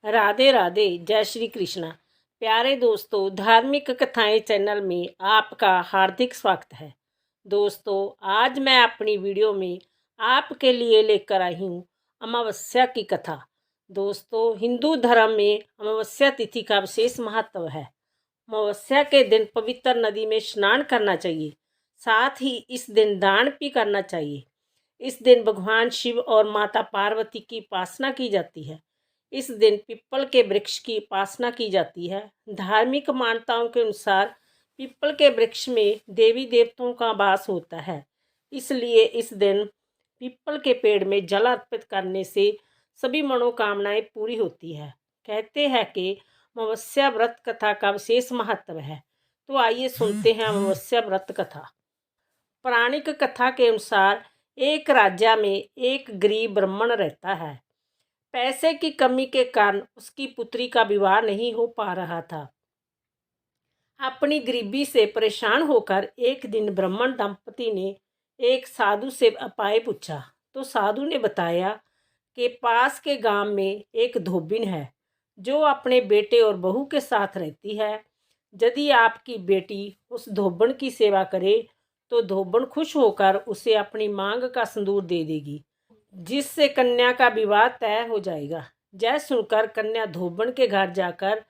राधे राधे, जय श्री कृष्णा। प्यारे दोस्तों, धार्मिक कथाएं चैनल में आपका हार्दिक स्वागत है। दोस्तों, आज मैं अपनी वीडियो में आपके लिए लेकर आई हूँ अमावस्या की कथा। दोस्तों, हिंदू धर्म में अमावस्या तिथि का विशेष महत्व है। अमावस्या के दिन पवित्र नदी में स्नान करना चाहिए। साथ ही इस दिन दान भी करना चाहिए। इस दिन भगवान शिव और माता पार्वती की उपासना की जाती है। इस दिन पीपल के वृक्ष की उपासना की जाती है। धार्मिक मान्यताओं के अनुसार पीपल के वृक्ष में देवी देवताओं का वास होता है, इसलिए इस दिन पीपल के पेड़ में जल अर्पित करने से सभी मनोकामनाएं पूरी होती है। कहते हैं कि अमावस्या व्रत कथा का विशेष महत्व है। तो आइए सुनते हैं अमावस्या व्रत कथा। पौराणिक कथा के अनुसार एक राज्य में एक गरीब ब्राह्मण रहता है। पैसे की कमी के कारण उसकी पुत्री का विवाह नहीं हो पा रहा था। अपनी गरीबी से परेशान होकर एक दिन ब्राह्मण दंपति ने एक साधु से उपाय पूछा, तो साधु ने बताया कि पास के गांव में एक धोबिन है जो अपने बेटे और बहू के साथ रहती है। यदि आपकी बेटी उस धोबन की सेवा करे तो धोबन खुश होकर उसे अपनी मांग का सिंदूर दे देगी, जिससे कन्या का विवाह तय हो जाएगा। यह सुनकर कन्या धोबन के घर जाकर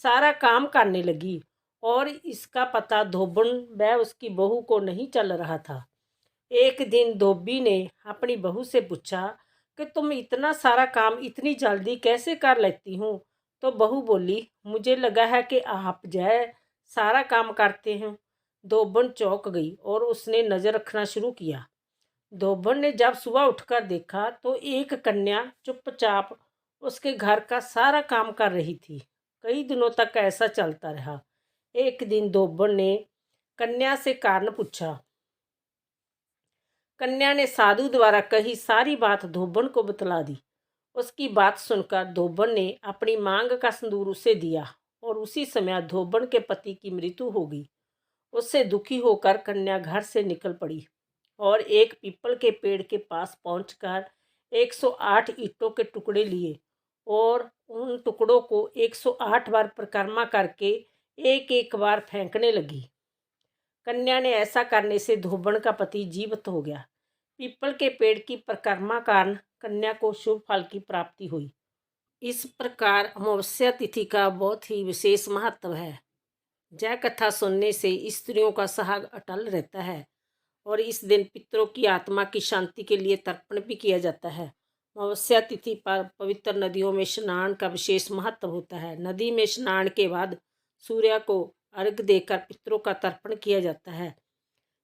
सारा काम करने लगी और इसका पता धोबन व उसकी बहू को नहीं चल रहा था। एक दिन धोबी ने अपनी बहू से पूछा कि तुम इतना सारा काम इतनी जल्दी कैसे कर लेती हूँ? तो बहू बोली, मुझे लगा है कि आप जय सारा काम करते हैं। धोबन चौंक गई और उसने नज़र रखना शुरू किया। धोबन ने जब सुबह उठकर देखा तो एक कन्या चुपचाप उसके घर का सारा काम कर रही थी। कई दिनों तक ऐसा चलता रहा। एक दिन धोबन ने कन्या से कारण पूछा। कन्या ने साधु द्वारा कही सारी बात धोबन को बतला दी। उसकी बात सुनकर धोबन ने अपनी मांग का सिंदूर उसे दिया और उसी समय धोबन के पति की मृत्यु हो गई। उससे दुखी होकर कन्या घर से निकल पड़ी और एक पीपल के पेड़ के पास पहुंचकर 108 ईंटों के टुकड़े लिए और उन टुकड़ों को 108 बार परिक्रमा करके एक एक बार फेंकने लगी। कन्या ने ऐसा करने से धोबन का पति जीवित हो गया। पीपल के पेड़ की परिक्रमा कारण कन्या को शुभ फल की प्राप्ति हुई। इस प्रकार अमावस्या तिथि का बहुत ही विशेष महत्व है। यह कथा सुनने से स्त्रियों का सुहाग अटल रहता है और इस दिन पितरों की आत्मा की शांति के लिए तर्पण भी किया जाता है। अमावस्या तिथि पर पवित्र नदियों में स्नान का विशेष महत्व होता है। नदी में स्नान के बाद सूर्य को अर्घ्य देकर पितरों का तर्पण किया जाता है।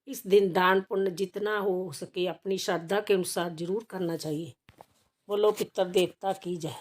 इस दिन दान पुण्य जितना हो सके अपनी श्रद्धा के अनुसार जरूर करना चाहिए। बोलो पितर देवता की जय।